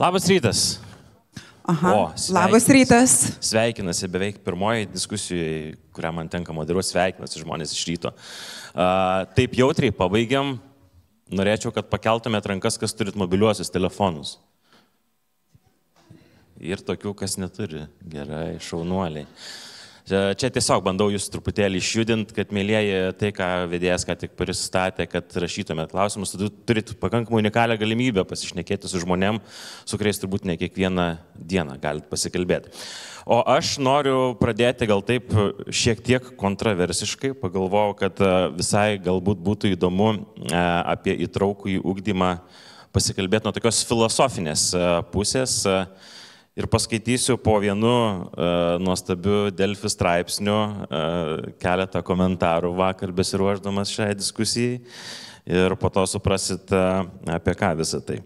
Labas rytas. Labas rytas. Sveikinasi beveik pirmoji diskusijoje, kurią man tenka moderuoti, sveikinasi žmonės iš ryto. Taip jautriai pabaigiam. Norėčiau, kad pakeltumėt rankas, kas turit mobiliuosius telefonus. Ir tokių, kas neturi. Gerai, šaunuoliai. Čia tiesiog bandau jūs truputėlį išjudinti, kad mėlyjeji tai, ką vedėjas ką tik pristatė, kad rašytumėt klausimus, turit pakankamai unikalią galimybę pasišnekėti su žmonėm, su kuriais turbūt ne kiekvieną dieną galite pasikalbėti. O aš noriu pradėti gal taip šiek tiek kontroversiškai, pagalvojau, kad visai galbūt būtų įdomu apie įtraukųjį ugdymą pasikalbėti nuo tokios filosofinės pusės. Ir paskaitysiu po vienu nuostabiu Delfi straipsniu keletą komentarų vakar besiruošdamas šiai diskusijai ir po to suprasit apie ką visą tai.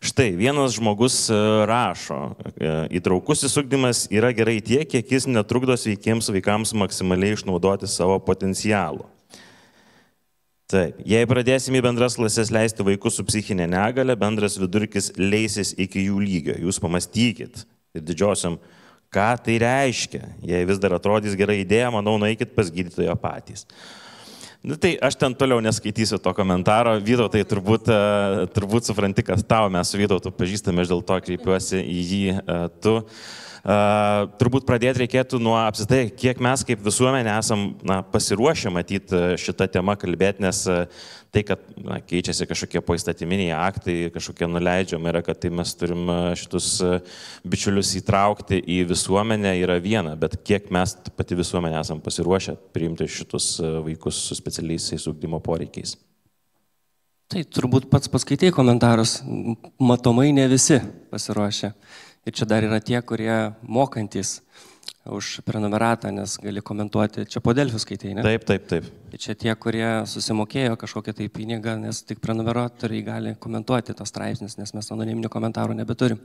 Štai, vienas žmogus rašo, įtraukusis ugdymas yra gerai tiek, kiek jis netrukdo sveikiems vaikams maksimaliai išnaudoti savo potencialų. Taip, jei pradėsime į bendras klases leisti vaikus su psichinė negalia, bendras vidurkis leisis iki jų lygio. Jūs pamastykit ir didžiosiam, ką tai reiškia. Jei vis dar atrodys gera idėja, manau, nueikit pas gydytojo patys. Na, tai aš ten toliau neskaitysiu to komentaro. Vytautai, turbūt supranti, kad tau mes su Vytautu pažįstame, aš dėl to kreipiuosi į jį tu. Turbūt pradėti reikėtų nuo apsitai, kiek mes kaip visuomenė esam pasiruošę matyti šitą temą kalbėti, nes tai, kad keičiasi kažkokie poįstatyminiai aktai, kažkokie nuleidžiami yra, kad tai mes turim šitus bičiulius įtraukti į visuomenę yra viena, bet kiek mes pati visuomenė esam pasiruošę priimti šitus vaikus su specialiaisiais ugdymo poreikiais. Tai turbūt pats paskaitai komentarus, matomai ne visi pasiruošę. Ir čia dar yra tie, kurie mokantis už prenumeratą, nes gali komentuoti. Čia po Delfi skaitai, ne? Taip. Ir čia tie, kurie susimokėjo kažkokią tai pinigą, nes tik prenumeratoriai gali komentuoti tos straipsnius, nes mes anoniminių komentarų nebeturim.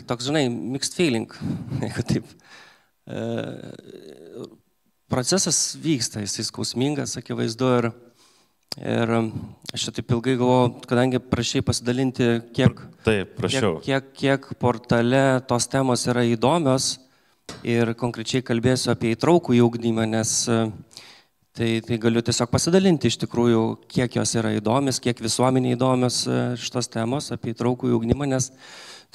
Toks, žinai, mixed feeling, jeigu taip. Procesas vyksta, jis skausmingas, akivaizdu, ir aš čia taip ilgai galvoju, kadangi prašai pasidalinti, kiek portale tos temos yra įdomios ir konkrečiai kalbėsiu apie įtraukųjį ugdymą, nes tai galiu tiesiog pasidalinti iš tikrųjų, kiek jos yra įdomios, kiek visuomeniai įdomios šitos temos apie įtraukųjį ugdymą, nes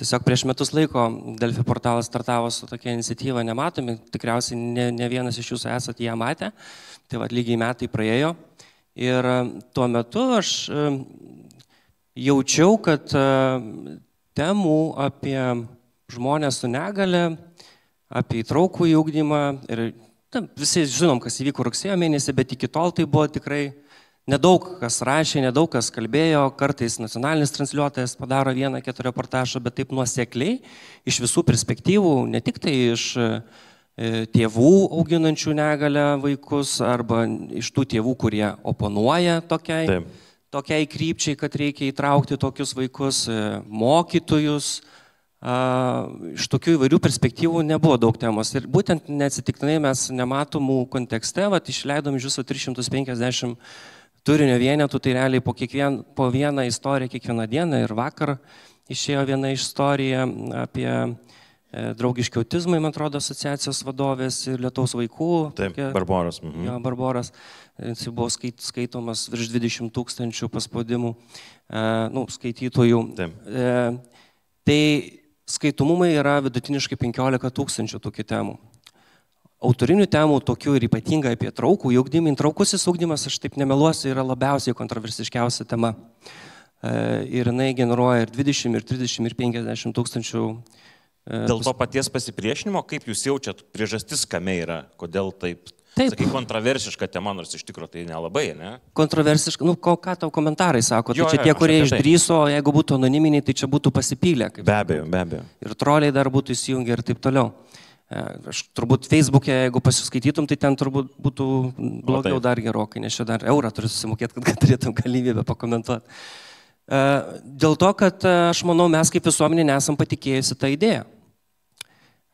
tiesiog prieš metus laiko Delfi portalas startavo su tokia iniciatyva Nematomi, tikriausiai ne vienas iš jūsų esate ją matę, tai lygiai metai praėjo. Ir tuo metu aš jaučiau, kad temų apie žmonės su negale, apie įtraukųjį ugdymą, ir visi žinom, kas įvyko rugsėjo mėnesį, bet iki tol tai buvo tikrai nedaug kas rašė, nedaug kas kalbėjo, kartais nacionalinis transliuotojas padaro 1-4 reportažą, bet taip nuosekliai iš visų perspektyvų, ne tik tai iš tėvų auginančių negalę vaikus arba iš tų tėvų, kurie oponuoja tokiai krypčiai, kad reikia įtraukti tokius vaikus, mokytojus. Iš tokių įvairių perspektyvų nebuvo daug temos. Ir būtent neatsitiktinai mes Nematomų kontekste išleidom iš viso 350 turinio vienetų, tai realiai po vieną istoriją kiekvieną dieną, ir vakar išėjo viena istorija apie Draugiški autizmai, man atrodo, asociacijos vadovės ir Lietaus vaikų. Taip, Barboras. Jo, Barboras. Jis buvo skaitomas virš 20 000 paspaudimų skaitytojų. Tai skaitomumai yra vidutiniškai 15 000 tokių temų. Autorinių temų, tokių ir ypatingai apie įtraukųjį ugdymą. Įtraukusis ugdymas, aš taip nemeluosiu, yra labiausiai kontroversiškiausia tema. Ir jinai generuoja ir 20, ir 30, ir 50 000. Dėl to paties pasipriešinimo, kaip jūs jaučiat, priežastis kame yra, kodėl taip, sakai, kontroversiška tema, nors iš tikrųjų tai nelabai, ne? Kontroversiška, ką tau komentarai sako, tai čia tie, kurie išdrįso, jeigu būtų anoniminiai, tai čia būtų pasipylę. Be abejo. Ir troliai dar būtų įsijungę ir taip toliau. Aš turbūt Facebook'e, jeigu pasiskaitytum, tai ten turbūt būtų blogiau dar gerokai, nes čia dar eurą turi susimokėti, kad turėtum galimybę pakomentuoti. Dėl to, kad aš manau, mes kaip visuomenė nesam patikėjusi tą idėją.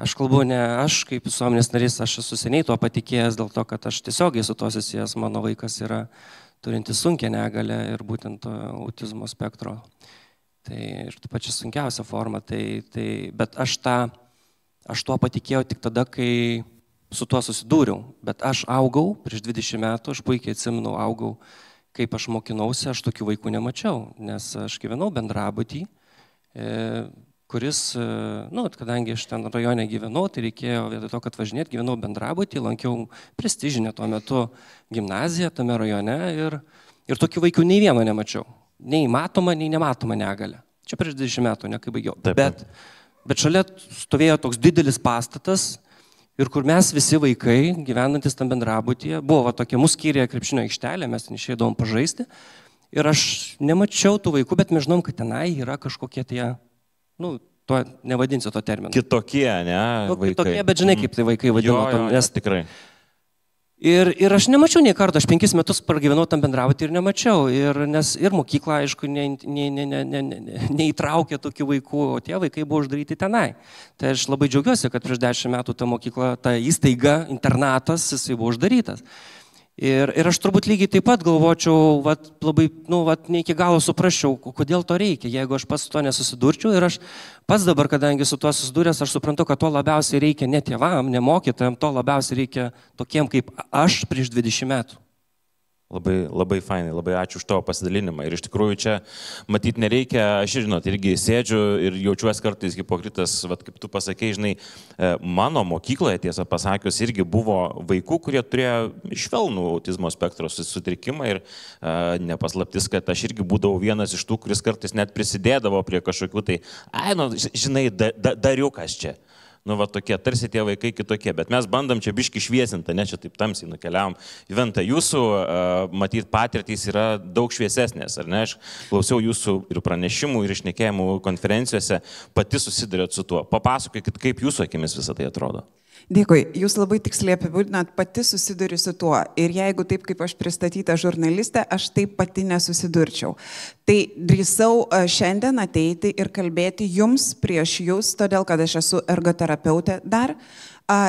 Aš kalbu ne aš kaip visuomenės narys, aš esu seniai tuo patikėjęs dėl to, kad aš tiesiogiai su to susijęs, mano vaikas yra turintis sunkią negalę ir būtent autizmo spektro. Tai ir ta pačia sunkiausia forma. Bet aš tuo patikėjau tik tada, kai su tuo susidūriau. Bet aš augau prieš 20 metų, aš puikiai atsimenu, augau, kaip aš mokinausi, aš tokių vaikų nemačiau, nes aš gyvenau bendrabutį, kuris, kadangi aš ten rajone gyvenau, tai reikėjo vietoj to, kad važinėt, gyvenau bendrabutį, lankiau prestižinę tuo metu gimnaziją tame rajone ir tokių vaikų nei vieno nemačiau. Nei matoma, nei nematoma negalė. Čia prieš 20 metų, ne kai baigiau. Bet šalia stovėjo toks didelis pastatas ir kur mes visi vaikai, gyvenantis tam bendrabutyje, buvo tokia mūsų skyrė krepšinio aikštelė, mes ten išeidavom pažaisti ir aš nemačiau tų vaikų, bet mes žinom, kad tenai yra kažkokie tie, to nevadinsiu to termino. Kitokie, ne? Vaikai. Kitokie, bet žinai, kaip tai vaikai vadino. Nes tikrai. Ir aš nemačiau nei kartą, aš 5 metus pragyvenau tam bendrabutį ir nemačiau. Nes mokykla, aišku, neįtraukė tokių vaikų, o tie vaikai buvo uždaryti tenai. Tai aš labai džiaugiuosi, kad prieš 10 metų ta mokykla, ta įstaiga, internatas, jisai buvo uždarytas. Ir aš turbūt lygiai taip pat galvočiau, labai, ne iki galo suprasčiau, kodėl to reikia, jeigu aš pats su to nesusidurčiau. Ir aš pats dabar, kadangi su tuo susidūręs, aš suprantu, kad to labiausiai reikia ne tėvam, ne mokytojam, to labiausiai reikia tokiem kaip aš prieš 20 metų. Labai, labai fainai, labai ačiū už tavo pasidalinimą. Ir iš tikrųjų čia matyti nereikia, aš irgi sėdžiu ir jaučiuosi kartais hipokritas, kaip tu pasakei, žinai, mano mokykloje, tiesą pasakius, irgi buvo vaikų, kurie turėjo švelnų autizmo spektro sutrikimą ir nepaslaptis, kad aš irgi būdavau vienas iš tų, kuris kartais net prisidėdavo prie kažkokių tai, žinai, dariukas čia. Tokie, tarsi tie vaikai kitokie, bet mes bandom čia biški šviesinti, ne čia taip tamsiai nukeliavom. Juventa, jūsų, matyt, patirtys yra daug šviesesnės, ar ne? Aš klausiau jūsų ir pranešimų, ir išnekėjimų konferencijose, pati susidurėt su tuo. Papasakokit, kaip jūsų akimis visą tai atrodo. Dėkui, jūs labai tiksliai apibūdinat, pati susiduriu su tuo. Ir jeigu taip, kaip aš pristatyta žurnalistė, aš taip pati nesusidurčiau. Tai drįsau šiandien ateiti ir kalbėti jums prieš jūs, todėl kad aš esu ergoterapeutė dar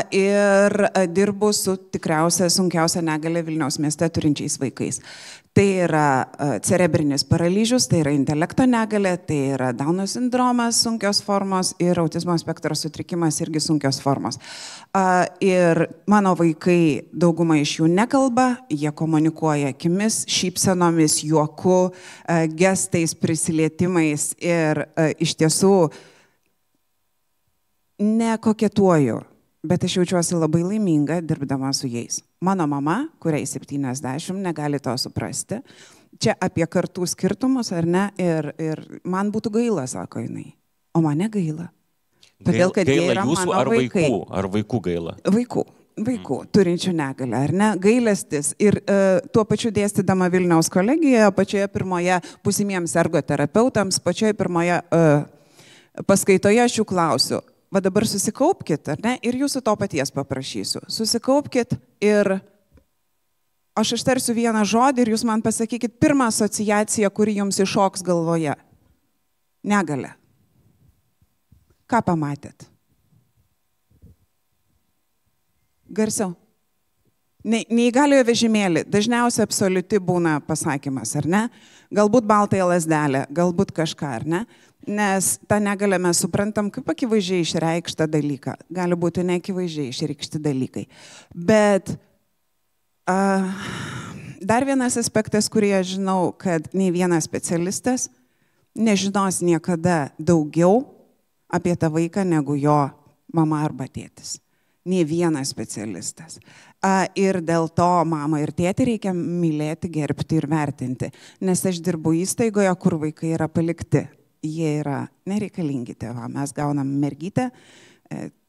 ir dirbu su tikriausia sunkiausia negale Vilniaus mieste turinčiais vaikais. Tai yra cerebrinis paralyžius, tai yra intelekto negalė, tai yra Dauno sindromas sunkios formos ir autizmo spektro sutrikimas irgi sunkios formos. Ir mano vaikai, dauguma iš jų nekalba, jie komunikuoja akimis, šypsenomis, juoku, gestais, prisilietimais ir iš tiesų nekoketuoju. Bet aš jaučiuosi labai laiminga dirbdama su jais. Mano mama, kuriai 70, negali to suprasti. Čia apie kartų skirtumus, ar ne? Ir man būtų gaila, sako jinai. O mane gaila. Todėl, kad jie yra mano vaikai. Ar vaikų gaila? Vaikų, turinčių negalę, ar ne? Gailestis. Ir tuo pačiu dėstydama Vilniaus kolegijoje, pačioje pirmoje būsimiems ergoterapeutams, pačioje pirmoje paskaitoje aš jų klausiu. Va dabar susikaupkit, ar ne? Ir jūsų to paties paprašysiu. Susikaupkit ir aš ištarsiu vieną žodį ir jūs man pasakykit pirmą asociaciją, kuri jums iššoks galvoje. Negalė. Ką pamatėt? Garsiau. Neįgaliojo vežimėlį. Dažniausiai absoliuti būna pasakymas, ar ne? Galbūt baltąją lazdelę, galbūt kažką, ar ne? Nes tą negalę mes suprantam kaip akivaizdžiai išreikštą dalyką. Gali būti neakivaizdžiai išreikšti dalykai. Bet dar vienas aspektas, kurį aš žinau, kad nei vienas specialistas nežinos niekada daugiau apie tą vaiką negu jo mama arba tėtis. Nei vienas specialistas. Ir dėl to mamą ir tėtį reikia mylėti, gerbti ir vertinti. Nes aš dirbu įstaigoje, kur vaikai yra palikti. Jie yra nereikalingi tėvam. Mes gaunam mergytę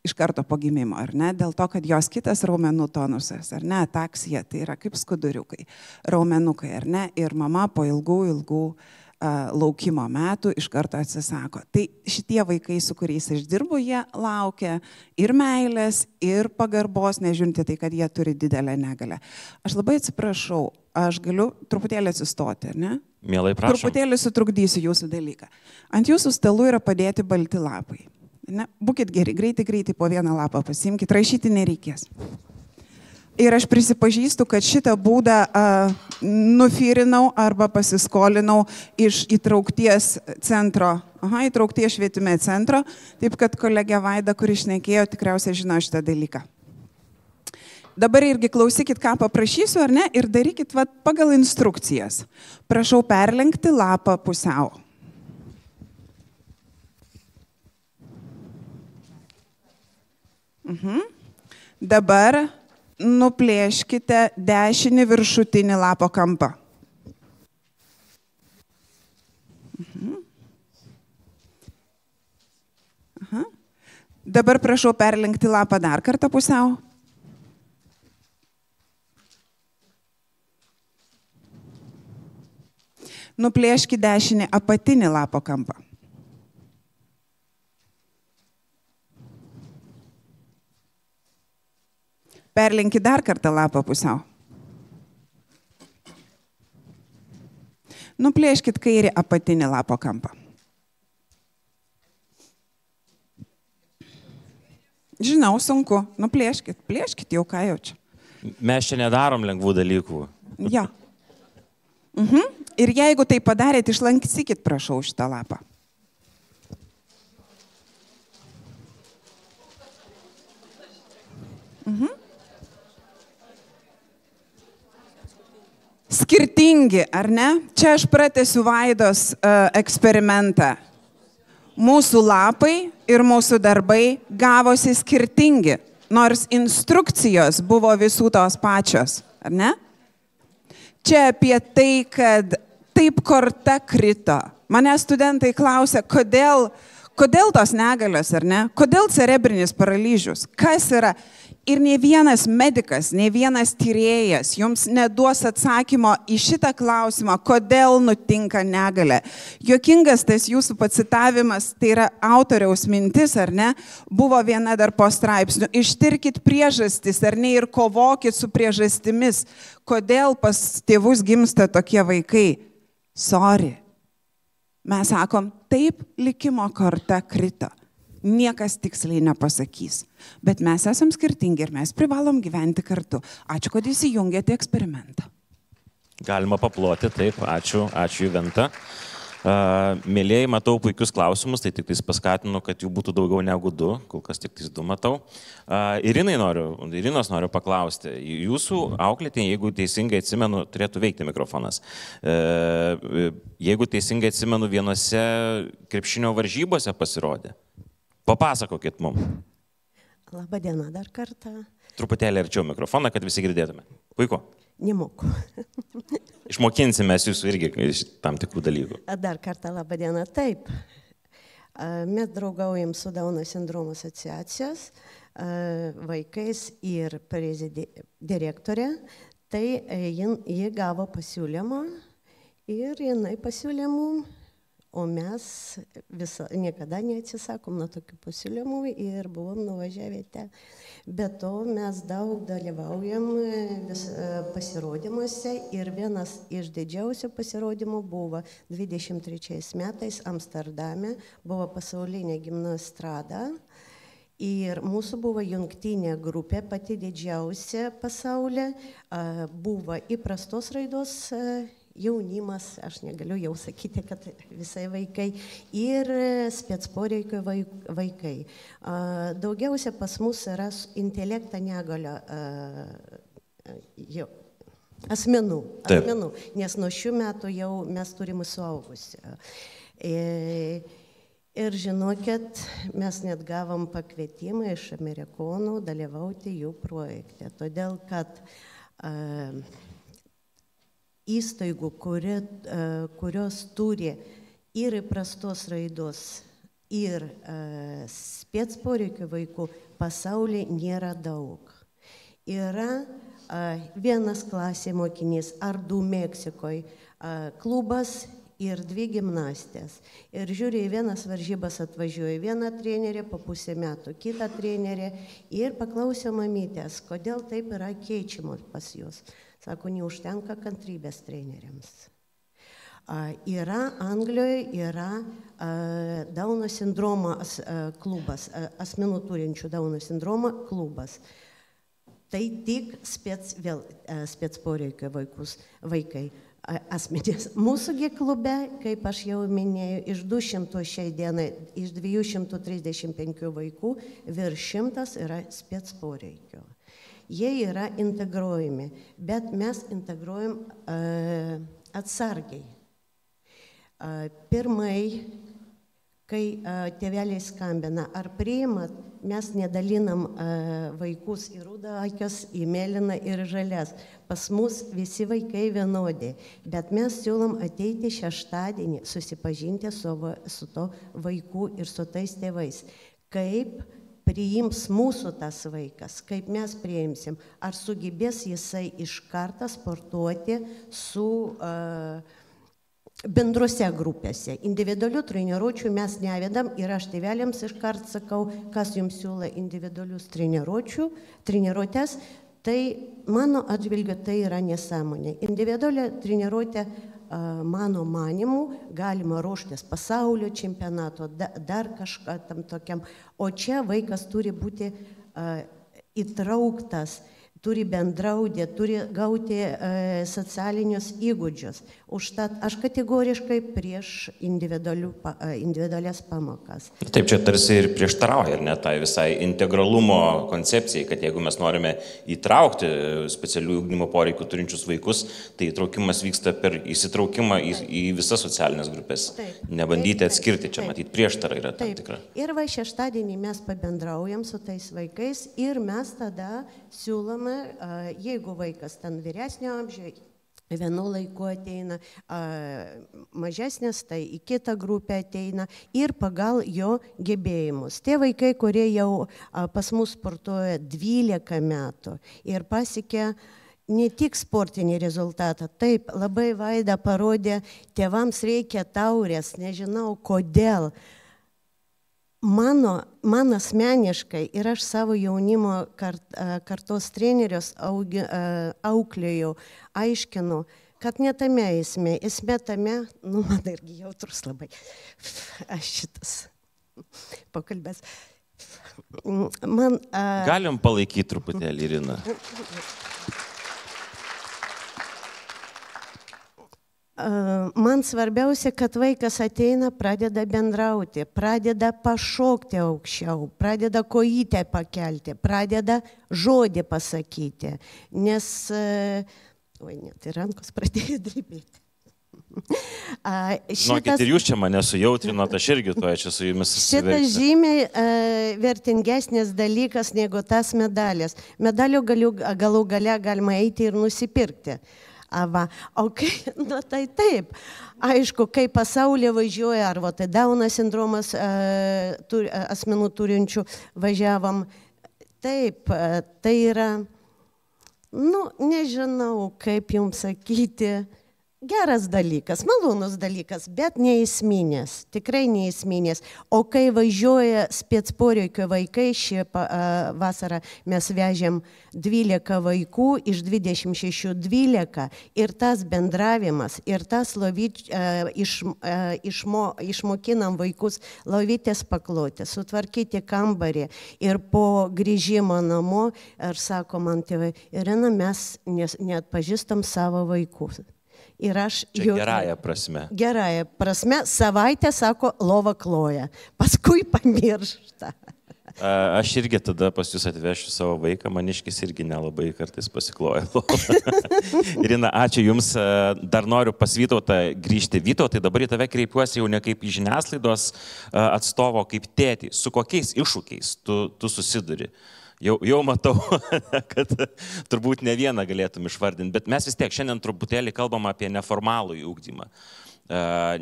iš karto po gimimo, ar ne? Dėl to, kad jos kitas raumenų tonusas, ar ne? Ataksija, tai yra kaip skuduriukai, raumenukai, ar ne? Ir mama po ilgų laukimo metų iš karto atsisako. Tai šitie vaikai, su kuriais aš dirbu, jie laukia ir meilės, ir pagarbos, nežiūrinti tai, kad jie turi didelę negalę. Aš labai atsiprašau, aš galiu truputėlį atsistoti, ne? Mielai prašom. Truputėlį sutrukdysiu jūsų dalyką. Ant jūsų stalų yra padėti balti lapai. Ne? Būkit geri, greitai po vieną lapą pasiimkit, rašyti nereikės. Ir aš prisipažįstu, kad šitą būdą nufyrinau arba pasiskolinau iš įtraukties centro, įtraukties švietime centro, taip kad kolegė Vaida, kuri šnekėjo, tikriausiai žino šitą dalyką. Dabar irgi klausykit, ką paprašysiu, ar ne, ir darykit pagal instrukcijas. Prašau perlenkti lapą pusiau. Dabar nuplėškite dešinį viršutinį lapo kampą. Dabar prašau perlenkti lapą dar kartą pusiau. Nuplėškite dešinį apatinį lapo kampą. Perlenkit dar kartą lapą pusiau. Nuplėškit kairį apatinį lapo kampą. Žinau, sunku. Nuplėškit. Plėškit jau, ką jau čia. Mes čia nedarom lengvų dalykų. Ja. Ir jeigu tai padarėt, išlankykit, prašau, šitą lapą. Skirtingi, ar ne? Čia aš pratęsiu Vaidos eksperimentą. Mūsų lapai ir mūsų darbai gavosi skirtingi, nors instrukcijos buvo visų tos pačios, ar ne? Čia apie tai, kad taip korta krito. Mane studentai klausia, kodėl tos negalios, ar ne? Kodėl cerebrinis paralyžius? Kas yra? Ir nei vienas medikas, nei vienas tyrėjas jums neduos atsakymo į šitą klausimą, kodėl nutinka negalia. Juokingas tas jūsų pacitavimas, tai yra autoriaus mintis, ar ne, buvo viena dar po straipsnių. Ištirkit priežastis, ar ne, ir kovokit su priežastimis, kodėl pas tėvus gimsta tokie vaikai. Sorry. Mes sakom, taip likimo korta krito. Niekas tiksliai nepasakys. Bet mes esam skirtingi ir mes privalom gyventi kartu. Ačiū, kad įsijungėte eksperimentą. Galima paploti, taip. Ačiū Juventa. Mėlėjai, matau puikius klausimus, tai tik tais paskatinu, kad jų būtų daugiau negu 2, kol kas tik tais 2 matau. Irinos noriu paklausti. Jūsų auklėtiniai, jeigu teisingai atsimenu, turėtų veikti mikrofonas. Jeigu teisingai atsimenu, vienose krepšinio varžybose pasirodė. Papasakokit mums. Labą dieną dar kartą. Truputėlį arčiau mikrofoną, kad visi girdėtume. Puiku. Nemoku. Išmokinsime jūsų irgi iš tam tikrų dalykų. Dar kartą labą dieną. Taip. Mes draugaujam su Dauno sindromo asociacijos vaikais ir direktorė. Tai ji gavo pasiūlymą ir jinai pasiūlė mums. O mes niekada neatsisakom nuo tokių pasiūlymų ir buvom nuvažiavę ten. Be to mes daug dalyvaujam pasirodymuose ir vienas iš didžiausių pasirodymų buvo 23 metais Amsterdame, buvo pasaulinė gimnastrada. Ir mūsų buvo jungtinė grupė, pati didžiausia pasaulyje, buvo įprastos raidos jaunimas, aš negaliu jau sakyti, kad visai vaikai, ir specporeikio vaikai. Daugiausia pas mus yra intelektą negalio asmenų, nes nuo šių metų jau mes turime suaugusių. Ir žinokit, mes net gavom pakvietimą iš amerikonų dalyvauti jų projekte, todėl kad įstaigų, kurios turi ir įprastos raidos, ir specporeikio vaikų pasaulyje nėra daug. Yra vienas klasė mokinys ar 2 Meksikoje, klubas ir 2 gimnastės. Ir žiūrė, į vienas varžybas atvažiuoja viena trenerė, po pusę metų kita trenerė ir paklausė mamytės, kodėl taip yra keičiamos pas jūs. Sako, neužtenka kantrybės treneriams. Anglijoje yra Dauno sindromo klubas, asmenų turinčių Dauno sindromą klubas. Tai tik spec poreikio vaikai. Asmenys. Mūsųgi klube, kaip aš jau minėjau, iš 200 šiai dienai, iš 235 vaikų virš 100 yra spec poreikio. Jie yra integruojami, bet mes integruojam atsargiai. Pirmai, kai tėveliai skambina, ar priimat, mes nedalinam vaikus į rudaakes, į mėlyną ir žalias. Pas mus visi vaikai vienodi, bet mes siūlom ateiti šeštadienį, susipažinti su to vaikų ir su tais tėvais. Kaip priims mūsų tas vaikas, kaip mes priimsim, ar sugebės jisai iš karto sportuoti su bendrose grupėse. Individualių treniruočių mes nevedam ir aš tėveliams iškart sakau, kas jums siūlo individualius treniruotės, tai mano atžvilgiu tai yra nesąmonė. Individualią treniruotę, mano manimu, galima ruoštis pasaulio čempionato, dar kažką tam tokiam, o čia vaikas turi būti įtrauktas, turi bendrauti, turi gauti socialinius įgūdžius. Užtat aš kategoriškai prieš individualias pamokas. Taip, čia tarsi ir prieštarauja, ir net tai visai integralumo koncepcijai, kad jeigu mes norime įtraukti specialių ugdymo poreikių turinčius vaikus, tai įtraukimas vyksta per įsitraukimą į visas socialinės grupės. Taip, nebandyti atskirti, čia matyti prieštara yra tam tikra. Ir va šeštadienį mes pabendraujam su tais vaikais ir mes tada siūlome, jeigu vaikas ten vyresnio amžiaus, vienu laiku ateina, mažesnis, tai į kitą grupę ateina ir pagal jo gebėjimus. Tie vaikai, kurie jau pas mus sportuoja 12 metų ir pasiekė ne tik sportinį rezultatą, taip, labai Vaida parodė, tėvams reikia taurės, nežinau kodėl. Man asmeniškai ir aš savo jaunimo kartos trenerius auklėjau, aiškinu, kad ne tame esmė tame, man irgi jautrus labai, aš šitas pokalbės. Galim palaikyti truputėlį, Irina. Man svarbiausia, kad vaikas ateina, pradeda bendrauti, pradeda pašokti aukščiau, pradeda kojytę pakelti, pradeda žodį pasakyti, nes, net ir rankos pradėjo drebėti. Žinokit, ir jūs čia mane sujautrinote, aš irgi to čia su jumis susiverksiu. Šitas žymiai vertingesnis dalykas negu tas medalės. Medalių galų gale galima eiti ir nusipirkti. O kai, tai taip, aišku, kai pasaulyje važiuoja, ar tai Dauno sindromas asmenų turinčių važiavam, taip, tai yra, nežinau, kaip jums sakyti, geras dalykas, malonus dalykas, bet neesminės, tikrai neesminės. O kai važiuoja spec poreikio vaikai, šį vasarą mes vežėm 12 vaikų, iš 26 12 ir tas bendravimas, ir tas išmokinam vaikus lovytės pakloti, sutvarkyti kambarį ir po grįžimo namo, ir sako man tėvai, Irina, mes neatpažįstam savo vaikų. Ir aš jau... Gerąją prasme. Gerąją prasme, savaitę, sako, lova kloja, paskui pamiršta. Aš irgi tada pas jūs atvešiu savo vaiką, maniškis irgi nelabai kartais pasikloja. Irina, ačiū Jums, dar noriu pas Vytautą grįžti. Vytautai, dabar į tave kreipiuosi jau ne kaip į žiniasklaidos atstovo, kaip tėtį. Su kokiais iššūkiais tu susiduri? Jau matau, kad turbūt ne vieną galėtum išvardinti, bet mes vis tiek šiandien truputėlį kalbam apie neformalų ugdymą.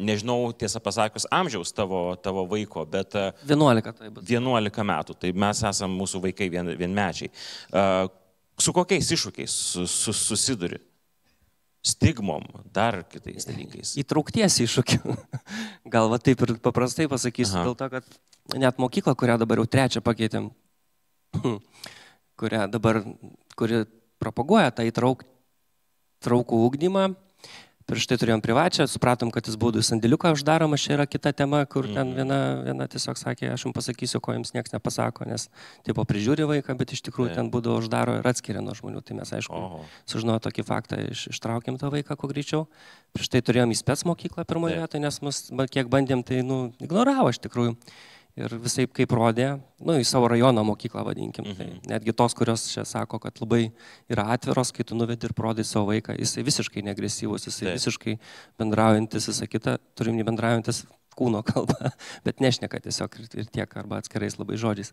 Nežinau, tiesą pasakius, amžiaus tavo vaiko, bet... 11 tai bus. 11 metų, tai mes esam mūsų vaikai vienmečiai. Su kokiais iššūkiais susiduri? Stigmom, dar kitais dalykais? Įtraukties iššūkių. Gal va taip ir paprastai pasakysiu, dėl to, kad net mokykla, kurią dabar jau 3 pakeitėm, kuri propaguoja tą įtraukų ugdymą, Prieš tai turėjom privačią, supratom, kad jis būdų į sandėliuką uždaromas, čia yra kita tema, kur ten viena tiesiog sakė, aš jums pasakysiu, ko jums niekas nepasako, nes tipo prižiūri vaiką, bet iš tikrųjų ten būdavo uždaro ir atskiria nuo žmonių, tai mes aišku sužinojo tokį faktą, ištraukėm tą vaiką kuo greičiau. Prieš tai turėjom į spec mokyklą pirmoje vietoje, nes mus kiek bandėm, tai ignoravo iš tikrųjų. Ir visai kaip rodė, į savo rajono mokyklą vadinkim. Tai netgi tos, kurios čia sako, kad labai yra atviros, kai tu nuvedi ir parodai savo vaiką, jisai visiškai neagresyvus, jisai visiškai bendraujantis, visą kitą, turim bendraujantis kūno kalbą, bet nešneka tiesiog ir tiek, arba atskirais labai žodžiais.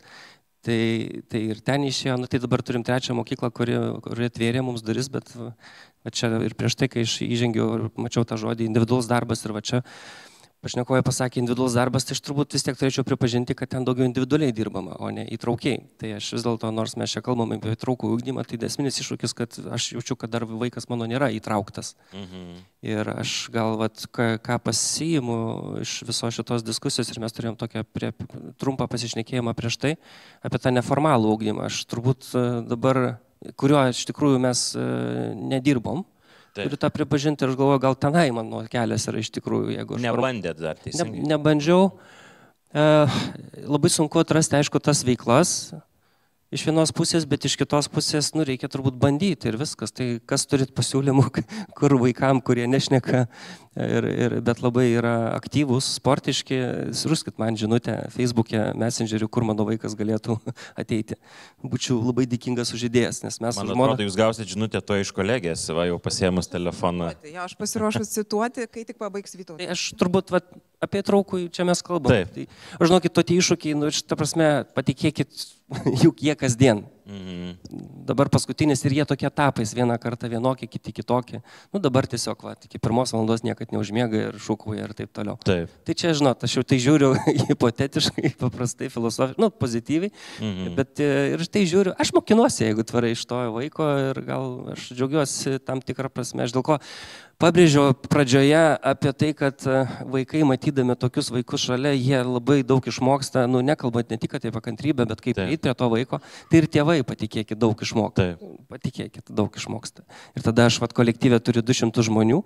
Tai ir ten išėjo, tai dabar turim trečią mokyklą, kuri atvėrė mums duris, bet va čia ir prieš tai, kai aš įžengiau ir mačiau tą žodį individualus darbas ir va čia, pašnekovai pasakė individualus darbas, tai aš turbūt vis tiek turėčiau pripažinti, kad ten daugiau individualiai dirbama, o ne įtraukiai. Tai aš vis dėlto, nors mes čia kalbame apie įtraukų ugdymą, tai esminis iššūkis, kad aš jaučiu, kad dar vaikas mano nėra įtrauktas. Ir aš gal, ką pasiimu iš visos šitos diskusijos, ir mes turėjom tokią trumpą pasišnekėjimą prieš tai, apie tą neformalų ugdymą. Aš turbūt dabar, kuriuo iš tikrųjų mes nedirbom, turiu tą pripažinti ir aš galvoju, gal tenai mano kelias yra iš tikrųjų, jeigu aš... Nebandėt dar teisingai. Nebandžiau. Labai sunku atrasti, aišku, tas veiklas iš vienos pusės, bet iš kitos pusės, reikia turbūt bandyti ir viskas. Tai kas turit pasiūlymų, kur vaikam, kurie nešneka, bet labai yra aktyvūs, sportiški, siųskit man žinutę Facebook'e, Messengeriu, kur mano vaikas galėtų ateiti. Būčiau labai dėkingas už idėjas, nes mes... Man atrodo, jūs gausite žinutę to iš kolegės, va jau pasiėmus telefoną. Aš pasiruošiu cituoti, kai tik pabaigs Vytautas. Tai aš turbūt apie traukų čia mes kalbam. Tai, aš žinokit, to tie iššūkiai, šitą prasme, patikėkit, juk jie kasdien. Dabar paskutinis ir jie tokie etapais, vieną kartą vienokie, kiti kitokie. Dabar tiesiog, iki 1 valandos niekad neužmiega ir šūkauja ir taip toliau. Taip. Tai čia, žinot, aš jau tai žiūriu hipotetiškai, paprastai, filosofiškai, pozityviai, bet ir tai žiūriu, aš mokinuosi, jeigu tvarai iš to vaiko ir gal aš džiaugiuosi tam tikrą prasme. Aš dėl ko pabrėžiau pradžioje apie tai, kad vaikai, matydami tokius vaikus šalia, jie labai daug išmoksta, nekalbant ne tik apie kantrybę, bet kaip eiti prie to vaiko, tai ir tėvai, patikėkit, daug išmoksta. Patikėkit, daug išmoksta. Ir tada aš kolektyve turiu 200 žmonių.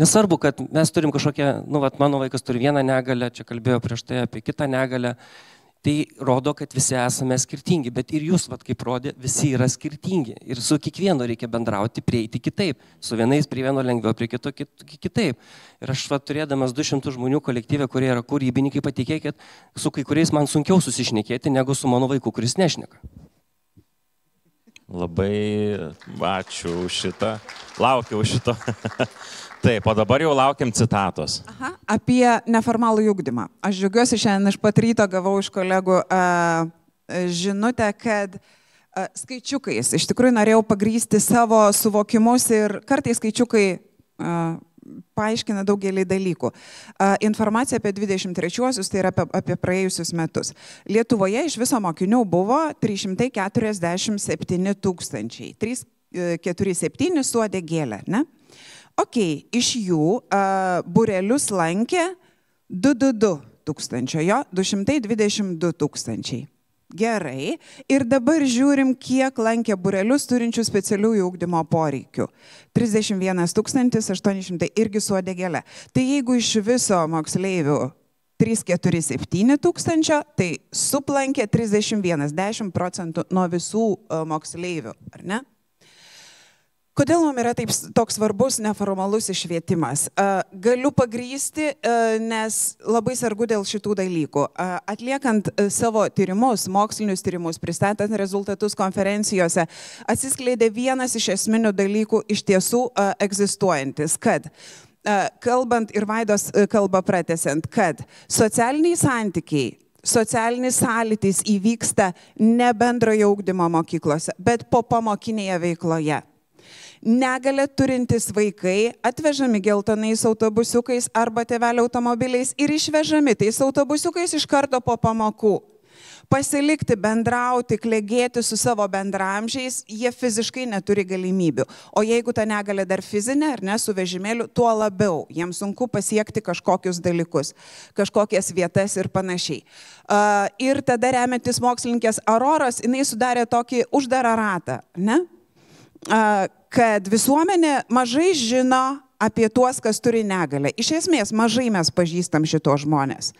Nesvarbu, kad mes turim kažkokią, mano vaikas turi vieną negalę, čia kalbėjau prieš tai apie kitą negalę. Tai rodo, kad visi esame skirtingi, bet ir jūs, kaip rodė, visi yra skirtingi. Ir su kiekvienu reikia bendrauti, prieiti kitaip. Su vienais prie vieno lengviau, prie kito kitaip. Ir aš turėdamas 200 žmonių kolektyvę, kurie yra kūrybininkai, patikėkit, su kai kuriais man sunkiau susišnekėti, negu su mano vaiku, kuris nešneka. Labai ačiū už šitą. Laukiau šito. Taip, o dabar jau laukiam citatos. Apie neformalų ugdymą. Aš džiaugiuosi, šiandien iš pat ryto gavau iš kolegų žinutę, kad skaičiukais, iš tikrųjų norėjau pagrysti savo suvokimus ir kartais skaičiukai paaiškina daugelį dalykų. Informacija apie 23-uosius, tai yra apie praėjusius metus. Lietuvoje iš viso mokinių buvo 347 tūkstančiai. 347 su uodegėle, ne? Iš jų būrelius lankė 222 tūkstančio, 222 tūkstančiai. Gerai. Ir dabar žiūrim, kiek lankė būrelius turinčių specialiųjų ugdymo poreikių. 31 800 irgi su uodegėle. Tai jeigu iš viso moksleivių 347 tūkstančio, tai suplankė 31, 10% nuo visų moksleivių, ar ne? Kodėl mums yra toks svarbus neformalus švietimas? Galiu pagrysti, nes labai sargu dėl šitų dalykų. Atliekant savo tyrimus, mokslinius tyrimus, pristatant rezultatus konferencijose, atsiskleidė vienas iš esminių dalykų iš tiesų egzistuojantis, kad kalbant ir Vaidos kalbą pratęsiant, kad socialiniai santykiai, socialinis sąlytis įvyksta ne bendrojo ugdymo mokyklose, bet popamokinėje veikloje. Negalę turintys vaikai atvežami geltonais autobusiukais arba tėvelio automobiliais ir išvežami tais autobusiukais iš karto po pamokų. Pasilikti, bendrauti, klegėti su savo bendramžiais, jie fiziškai neturi galimybių. O jeigu ta negalė dar fizinė, ar ne, su vežimėliu, tuo labiau. Jiems sunku pasiekti kažkokius dalykus, kažkokias vietas ir panašiai. Ir tada remiantis mokslininkės Auroros, jinai sudarė tokį uždarą ratą, ne? Kad visuomenė mažai žino apie tuos, kas turi negalę. Iš esmės, mažai mes pažįstam šito žmonės.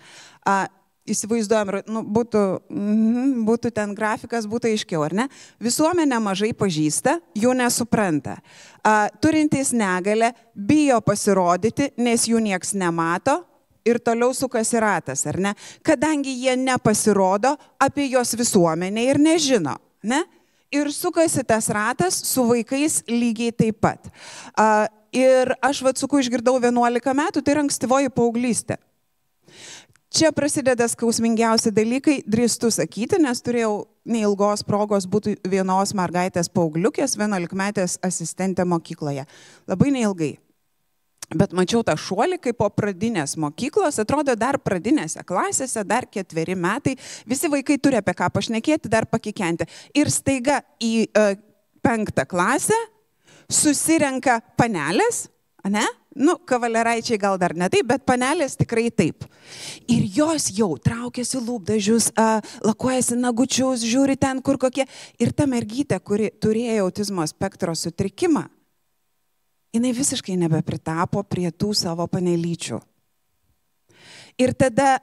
Įsivaizduojam, būtų ten grafikas, būtų aiškiau, ar ne? Visuomenė mažai pažįsta, jų nesupranta. Turintys negalę bijo pasirodyti, nes jų nieks nemato ir toliau sukasi ratas, ar ne? Kadangi jie nepasirodo, apie jos visuomenę ir nežino, ne? Ir sukasi tas ratas su vaikais lygiai taip pat. Ir aš išgirdau 11 metų, tai yra ankstyvoji paauglystė. Čia prasideda skausmingiausi dalykai, drįstu sakyti, nes turėjau neilgos progos būti vienos mergaitės paaugliukės, 11-metės asistentė mokykloje. Labai neilgai. Bet mačiau tą šuolį, kaip po pradinės mokyklos, atrodo dar pradinėse klasėse, dar 4 metai, visi vaikai turi apie ką pašnekėti, dar pakikenti. Ir staiga į 5 klasę susirenka panelės, ne? Kavaleraičiai gal dar ne taip, bet panelės tikrai taip. Ir jos jau traukiasi lūpdažius, lakuojasi nagučius, žiūri ten, kur kokie. Ir ta mergytė, kuri turėjo autizmo spektro sutrikimą, jinai visiškai nebepritapo prie tų savo panelyčių. Ir tada,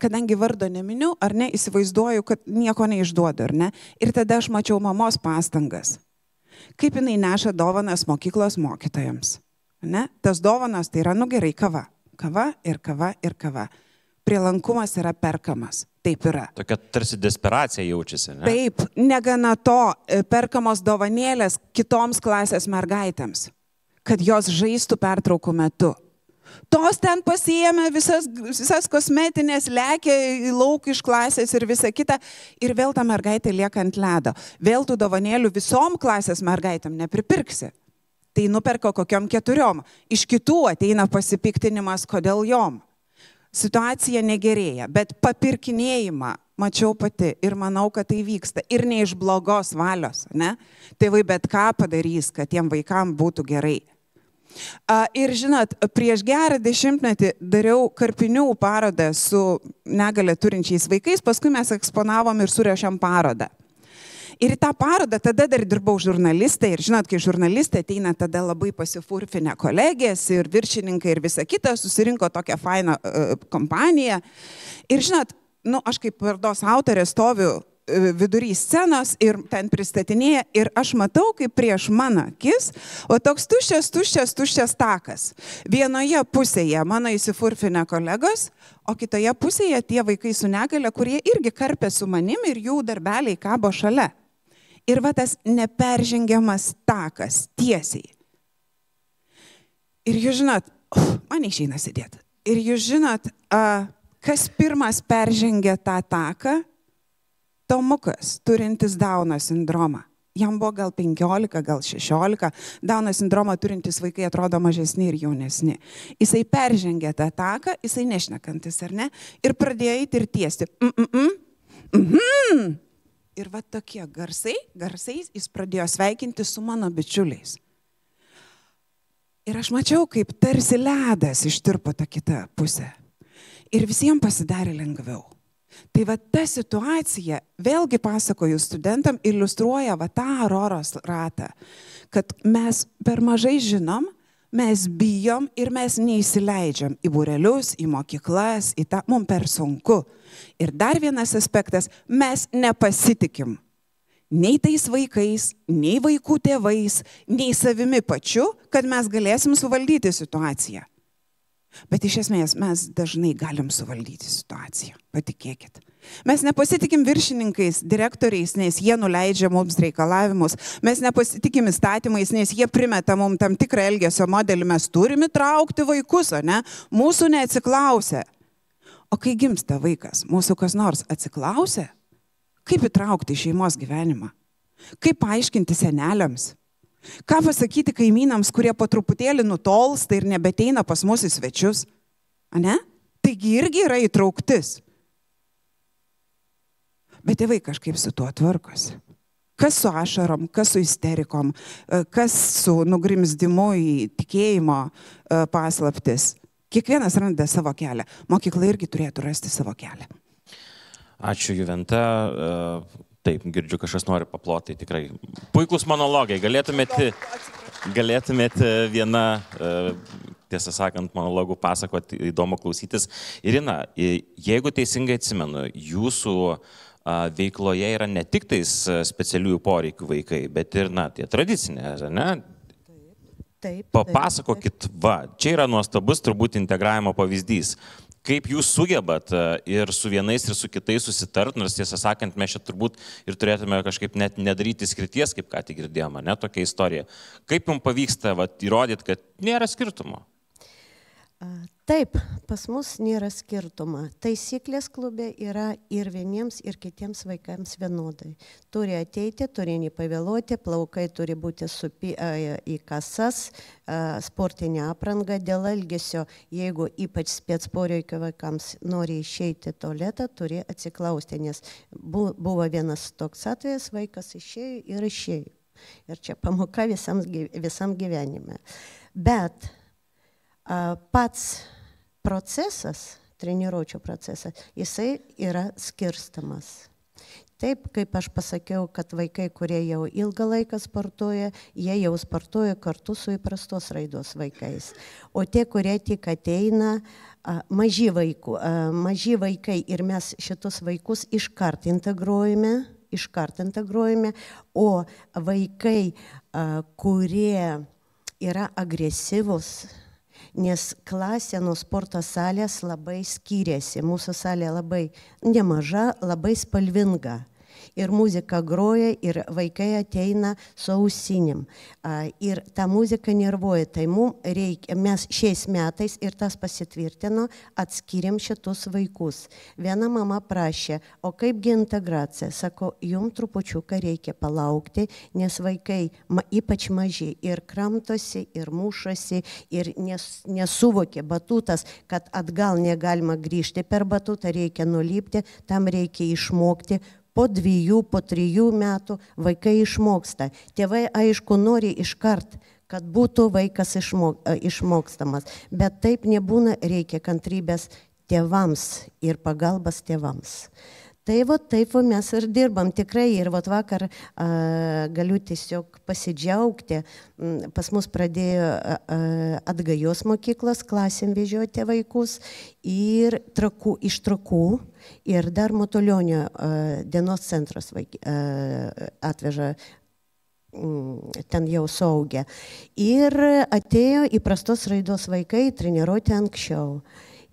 kadangi vardo neminiu, ar ne, įsivaizduoju, kad nieko neišduodu, ar ne? Ir tada aš mačiau mamos pastangas. Kaip jinai neša dovanas mokyklos mokytojams. Ne? Tas dovanas tai yra, gerai, kava. Kava ir kava ir kava. Prielankumas yra perkamas. Taip yra. Tokia tarsi desperacija jaučiasi, ne? Taip, negana to, perkamos dovanėlės kitoms klasės mergaitėms, kad jos žaistų pertraukų metu. Tos ten pasiėmė visas kosmetinės, lekia į lauk iš klasės ir visa kita. Ir vėl ta mergaitė lieka ant ledo. Vėl tų dovanėlių visom klasės mergaitėm nepripirksi. Tai nuperka kokiom 4. Iš kitų ateina pasipiktinimas, kodėl jom. Situacija negerėja, bet papirkinėjimą mačiau pati ir manau, kad tai vyksta. Ir ne iš blogos valios, ne? Tėvai bet ką padarys, kad tiem vaikam būtų gerai. Ir žinot, prieš gerą 10 metį dariau karpinių parodą su negalę turinčiais vaikais, paskui mes eksponavom ir surešėm parodą. Ir į tą parodą tada dar dirbau žurnalistė ir žinot, kai žurnalistė ateina tada labai pasifurfinę kolegės ir viršininkai ir visa kita, susirinko tokią fainą kompaniją. Ir žinot, aš kaip parodos autorė stoviu vidury scenos ir ten pristatinėja ir aš matau, kaip prieš mano akis, o toks tuščias takas. Vienoje pusėje mano įsifurfinę kolegos, o kitoje pusėje tie vaikai su negale, kurie irgi karpė su manim ir jų darbeliai kabo šalia. Ir va tas neperžengiamas takas tiesiai. Ir jūs žinot, man išeina sėdėti. Ir jūs žinot, kas pirmas peržengia tą taką? Tomukas, turintis Dauno sindromą. Jam buvo gal 15, gal 16. Dauno sindromą turintis vaikai atrodo mažesni ir jaunesni. Jisai peržengė tą taką, jisai nešnekantis, ar ne? Ir pradėjo eiti ir tiesti. Ir va tokie garsais jis pradėjo sveikinti su mano bičiuliais. Ir aš mačiau, kaip tarsi ledas ištirpo tą kitą pusę. Ir visiems pasidarė lengviau. Tai va ta situacija, vėlgi pasakoju studentam, iliustruoja va tą Auroros ratą, kad mes per mažai žinom, mes bijom ir mes neįsileidžiam į būrelius, į mokyklas, į tą, mums per sunku. Ir dar vienas aspektas, mes nepasitikim nei tais vaikais, nei vaikų tėvais, nei savimi pačiu, kad mes galėsim suvaldyti situaciją. Bet iš esmės mes dažnai galim suvaldyti situaciją, patikėkit. Mes nepasitikim viršininkais, direktoriais, nes jie nuleidžia mums reikalavimus. Mes nepasitikim įstatymais, nes jie primeta mums tam tikrą elgesio modelį. Mes turime traukti vaikus, o ne? Mūsų neatsiklausia. O kai gimsta vaikas, mūsų kas nors atsiklausia, kaip įtraukti šeimos gyvenimą? Kaip paaiškinti seneliams? Ką pasakyti kaimynams, kurie po truputėlį nutolsta ir nebeteina pas mus į svečius? Ane? Taigi irgi yra įtrauktis. Bet tėvai kažkaip su tuo tvarkosi. Kas su ašarom, kas su isterikom, kas su nugrimzdimu į tikėjimo paslaptis. Kiekvienas randa savo kelią. Mokykla irgi turėtų rasti savo kelią. Ačiū, Juventa. Taip, girdžiu, kažkas nori paplotai, tikrai. Puikus monologai, galėtumėte vieną, tiesą sakant, monologų pasakoti, įdomu klausytis. Irina, jeigu teisingai atsimenu, jūsų veikloje yra ne tik tais specialiųjų poreikių vaikai, bet ir, tie tradicinė, ne? Taip. Papasakokit, čia yra nuostabus turbūt integravimo pavyzdys. Kaip jūs sugebat ir su vienais, ir su kitais susitart, nors tiesą sakant, mes čia turbūt ir turėtume kažkaip net nedaryti skirties, kaip ką tik girdėjome, ne tokia istorija. Kaip jums pavyksta įrodyti, kad nėra skirtumo? Taip, pas mus nėra skirtumo. Taisyklės klube yra ir vieniems, ir kitiems vaikams vienodai. Turi ateiti, turi nepavėluoti, plaukai turi būti į kasas, sportinė apranga dėl elgesio. Jeigu ypač spec poreikio vaikams nori išeiti tualetą, turi atsiklausti, nes buvo vienas toks atvejas, vaikas išėjo ir išėjo. Ir čia pamoka visam gyvenime. Bet pats procesas, treniruočio procesas, jisai yra skirstamas. Taip, kaip aš pasakiau, kad vaikai, kurie jau ilgą laiką sportuoja, jie jau sportuoja kartu su įprastos raidos vaikais. O tie, kurie tik ateina, maži vaikai ir mes šitus vaikus iškart integruojame, o vaikai, kurie yra agresyvus, nes klasė nuo sporto salės labai skiriasi. Mūsų salė labai nemaža, labai spalvinga. Ir muzika groja, ir vaikai ateina su ausinėm. Ir ta muzika nervuoja. Tai mums reikia, mes šiais metais, ir tas pasitvirtino, atskiriam šitus vaikus. Viena mama prašė, o kaipgi integracija? Sako, jums trupučiuką reikia palaukti, nes vaikai, ypač maži, ir kramtosi, ir mušasi, ir nesuvokė batutas, kad atgal negalima grįžti per batutą, reikia nulipti, tam reikia išmokti. Po 2, po 3 metų vaikai išmoksta. Tėvai, aišku, nori iškart, kad būtų vaikas išmokstamas. Bet taip nebūna, reikia kantrybės tėvams ir pagalbas tėvams. Tai taip mes ir dirbam tikrai. Ir vakar galiu tiesiog pasidžiaugti. Pas mus pradėjo Atgajos mokyklos klasėm vežioti vaikus ir iš Trakų. Ir dar Matulionio dienos centras atveža ten jau suaugę. Ir atėjo įprastos raidos vaikai treniruoti anksčiau.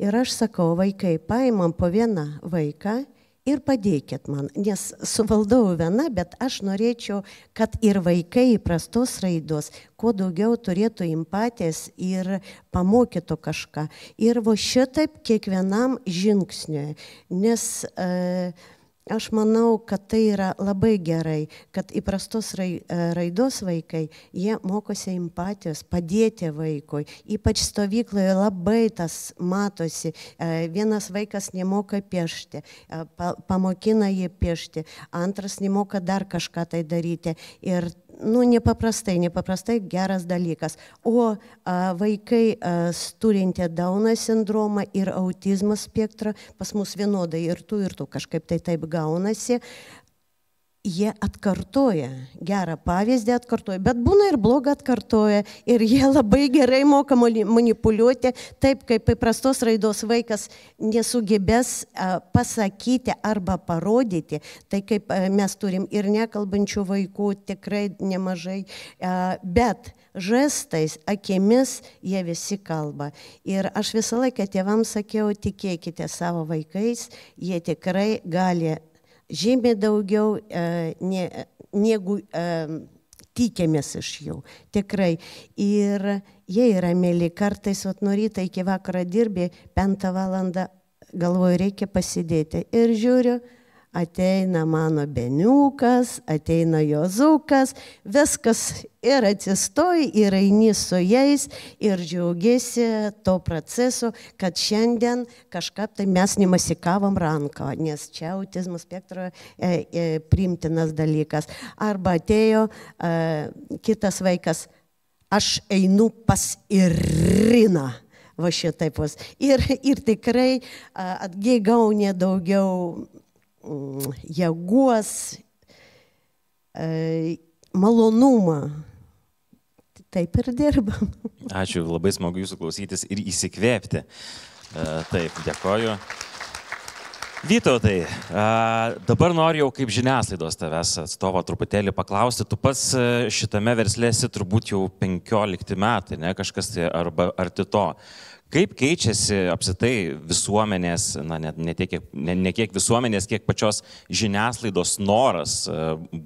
Ir aš sakau, vaikai, paimam po vieną vaiką ir padėkit man, nes suvaldau viena, bet aš norėčiau, kad ir vaikai įprastos raidos kuo daugiau turėtų empatijos ir pamokytų kažką. Ir šitaip kiekvienam žingsniui, nes aš manau, kad tai yra labai gerai, kad įprastos raidos vaikai, jie mokosi empatijos, padėti vaikui. Ypač stovykloje labai tas matosi. Vienas vaikas nemoka piešti, pamokina jį piešti, antras nemoka dar kažką tai daryti. Ir nepaprastai geras dalykas. O vaikai turinti Dauno sindromą ir autizmo spektrą, pas mus vienodai ir tų kažkaip tai taip gaunasi, jie atkartoja, gerą pavyzdį atkartoja, bet būna ir blogą atkartoja ir jie labai gerai moka manipuliuoti, taip kaip įprastos raidos vaikas nesugebės pasakyti arba parodyti, tai kaip mes turim ir nekalbančių vaikų tikrai nemažai, bet žestais, akimis jie visi kalba. Ir aš visą laiką tėvams sakiau, tikėkite savo vaikais, jie tikrai gali žymiai daugiau negu tikėmės iš jų. Tikrai. Ir jie yra mėly. Kartais nuo ryto iki vakaro dirbi, 5 valandą galvoju, reikia pasidėti. Ir žiūriu, ateina mano Beniukas, ateina Jozukas, viskas ir atsistoji, ir eini su jais, ir džiaugiasi to procesu, kad šiandien kažką tai mes nemasikavom ranką, nes čia autizmo spektro priimtinas dalykas. Arba atėjo kitas vaikas, aš einu pas Iriną. Va šitaip. Ir tikrai atgigaunė daugiau jėgos malonumą. Taip ir dirbam. Ačiū, labai smagu jūsų klausytis ir įsikvėpti. Taip, dėkoju. Vytautai, dabar noriu jau kaip žiniasklaidos tavęs atstovo truputėlį paklausti. Tu pats šitame versle esi turbūt jau 15 metai, ne kažkas tai arba arti to. Kaip keičiasi apsitai visuomenės, ne kiek visuomenės, kiek pačios žiniasklaidos noras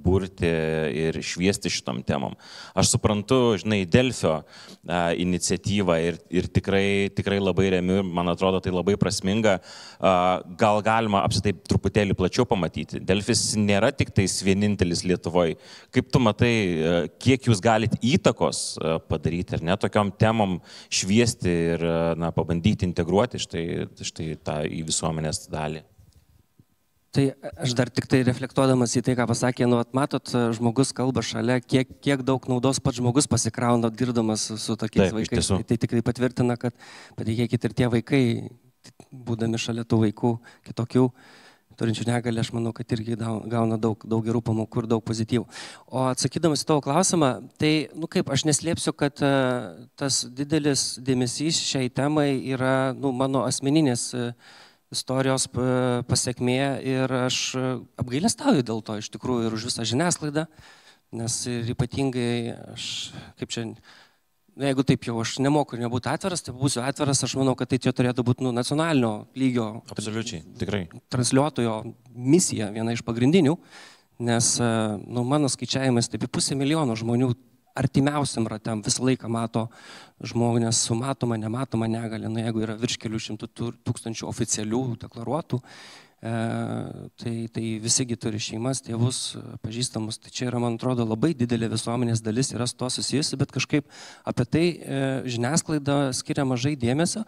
burti ir šviesti šitom temom? Aš suprantu, žinai, Delfio iniciatyvą ir tikrai labai remiu, man atrodo, tai labai prasminga. Gal galima apsitai truputėlį plačiau pamatyti. Delfis nėra tik tais vienintelis Lietuvoje. Kaip tu matai, kiek jūs galite įtakos padaryti, ar ne, tokiom temom šviesti ir pabandyti integruoti štai tą į visuomenės dalį? Tai aš dar tik tai reflektuodamas į tai, ką pasakė, matot, žmogus kalba šalia, kiek daug naudos pats žmogus pasikrauna dirbdamas su tokiais vaikais. Tai tikrai patvirtina, kad patikėkit ir tie vaikai, būdami šalia tų vaikų kitokių, turinčių negalę, aš manau, kad irgi gauna daug gerų pamokų ir daug pozityvų. O atsakydamas į tavo klausimą, tai, kaip, aš neslėpsiu, kad tas didelis dėmesys šiai temai yra, mano asmeninės istorijos pasekmė ir aš apgailestauju dėl to iš tikrųjų ir už visą žiniasklaidą, nes ir ypatingai aš, kaip čia, jeigu taip jau aš nemoku ir nebūtų atviras, tai būsiu atviras, aš manau, kad tai čia turėtų būti nacionalinio lygio. Absoliučiai, tikrai. Transliuotojo misija, viena iš pagrindinių, nes mano skaičiavimas, taip 500 000 žmonių artimiausiam ratam visą laiką mato žmonės su matoma, nematoma negalia, jeigu yra virš kelių šimtų tūkstančių oficialių deklaruotų, tai visigi turi šeimas, tėvus, pažįstamus. Tai čia yra, man atrodo, labai didelė visuomenės dalis yra su to susijusi, bet kažkaip apie tai žiniasklaida skiria mažai dėmesio.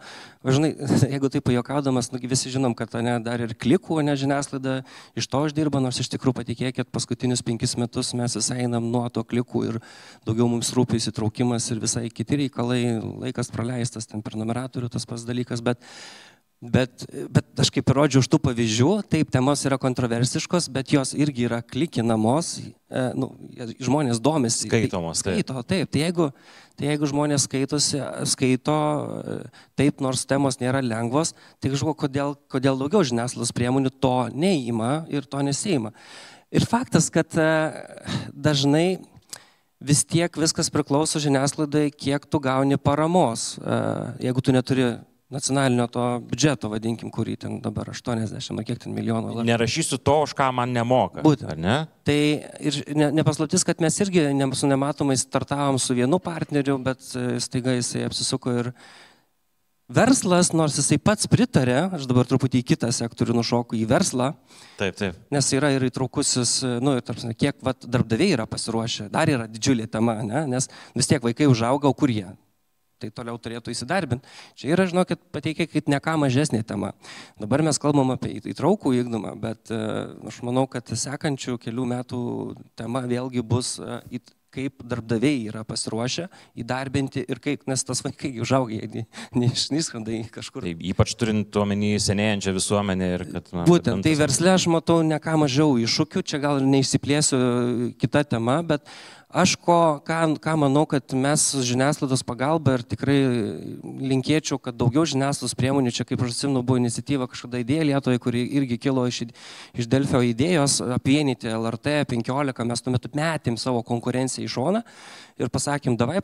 Žinai, jeigu taip pajuokaudamas, visi žinom, kad dar ir klikų, žiniasklaida iš to uždirba, nors iš tikrųjų patikėkit, paskutinius 5 metus mes visai einam nuo to klikų ir daugiau mums rūpi įsitraukimas ir visai kiti reikalai, laikas praleistas ten per numeratorių, tas pats dalykas, bet aš kaip ir rodžiu už tų pavyzdžių, taip, temos yra kontroversiškos, bet jos irgi yra klikinamos, žmonės domisi. Skaitomos, taip. Taip, tai jeigu žmonės skaito, taip, nors temos nėra lengvos, tai kažkodėl daugiau žiniasklaidos priemonių to neima ir to nesiima. Ir faktas, kad dažnai vis tiek viskas priklauso žiniasklaidai, kiek tu gauni paramos, jeigu tu neturi nacionalinio to biudžeto, vadinkim, kurį ten dabar 80, kiek ten milijonų. Nerašysiu to, už ką man nemoka. Būtent. Ar ne? Tai ir nepaslaptis, kad mes irgi su nematomai startavom su vienu partneriu, bet staiga jisai apsisuko ir verslas, nors jisai pats pritarė, aš dabar truputį į kitą sektorių nušoku, į verslą. Taip. Nes yra ir įtraukusis, kiek darbdaviai yra pasiruošę, dar yra didžiulė tema, nes vis tiek vaikai užauga, kur jie. Tai toliau turėtų įsidarbinti. Čia yra, žinokit, pateikia kaip ne ką mažesnė tema. Dabar mes kalbam apie įtraukų ugdymą, bet aš manau, kad sekančių kelių metų tema vėlgi bus, kaip darbdaviai yra pasiruošę įdarbinti ir kaip, nes tas vaikai užaugia, neišskrenda į kažkur. Taip, ypač turint omeny senėjančią visuomenę ir kad... Būtent, tai versle aš matau ne ką mažiau iššūkių, čia gal ir neišsiplėsiu kita tema, bet aš ką manau, kad mes žiniasklaidos pagalba ir tikrai linkėčiau, kad daugiau žiniasklaidos priemonių, čia kaip aš atsimenu, buvo iniciatyva kažkada idėja Lietuvoje, kuri irgi kilo iš Delfio idėjos apvienyti LRT 15, mes tuo metu metėm savo konkurenciją į šoną ir pasakėm, davai